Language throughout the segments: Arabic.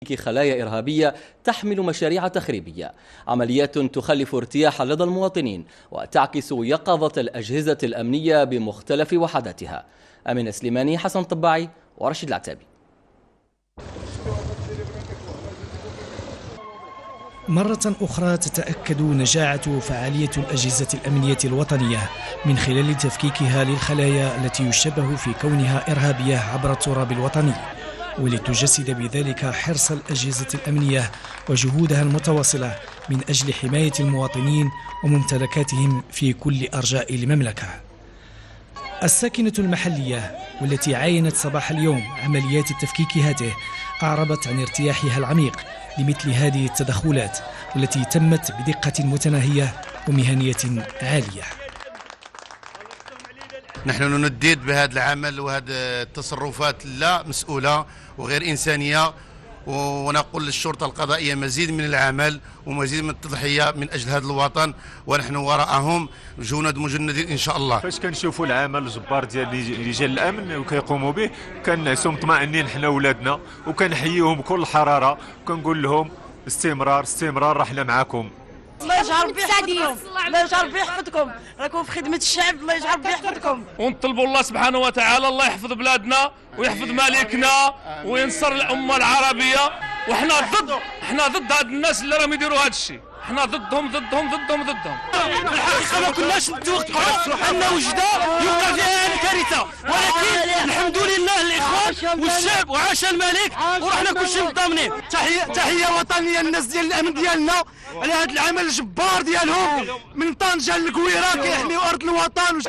تفكيك خلايا إرهابية تحمل مشاريع تخريبية، عمليات تخلف ارتياحا لدى المواطنين وتعكس يقظة الأجهزة الأمنية بمختلف وحداتها. أمين سليماني، حسن طباعي، ورشيد العتابي. مرة أخرى تتأكد نجاعة وفعالية الأجهزة الأمنية الوطنية من خلال تفكيكها للخلايا التي يشبه في كونها إرهابية عبر التراب الوطني، ولتجسد بذلك حرص الأجهزة الأمنية وجهودها المتواصلة من أجل حماية المواطنين وممتلكاتهم في كل أرجاء المملكة. الساكنة المحلية والتي عاينت صباح اليوم عمليات التفكيك هاته أعربت عن ارتياحها العميق لمثل هذه التدخلات والتي تمت بدقة متناهية ومهنية عالية. نحن نديد بهذا العمل وهذه التصرفات لا مسؤولة وغير إنسانية، ونقول للشرطة القضائية مزيد من العمل ومزيد من التضحية من أجل هذا الوطن، ونحن وراءهم جند مجندين إن شاء الله. فاش كنشوفوا العمل الجبار ديال رجال الأمن وكيقوموا به كنعسوا مطمئنين حنا ولادنا، وكنحييهم بكل حرارة وكنقول لهم استمرار استمرار، رحنا معاكم. الله يجعل بيحفظكم، الله يجعل بيحفظكم، راكم في خدمة الشعب، الله يجعل بيحفظكم. ونطلبوا الله سبحانه وتعالى الله يحفظ بلادنا ويحفظ ملكنا وينصر الأمة العربية، وحنا ضد هاد الناس اللي راهم يديروا هاد الشيء، حنا ضدهم. الحقيقة ما كناش نتوقعوا أن وجدة يوقع فيها هذه الكارثة، ولكن الحمد لله الإخوان والشعب وعاش الملك ورحنا كلشي مطمنين. تحية وطنية للناس ديال الأمن ديالنا على هذا العمل الجبار ديالهم من طنجة للكويرة كيحميوا أرض الوطن.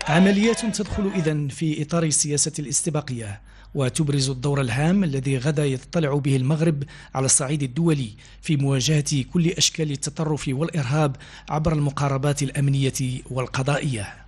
عمليات تدخل إذن في إطار السياسة الاستباقية وتبرز الدور الهام الذي غدا يتطلع به المغرب على الصعيد الدولي في مواجهة كل أشكال التطرف والإرهاب عبر المقاربات الأمنية والقضائية.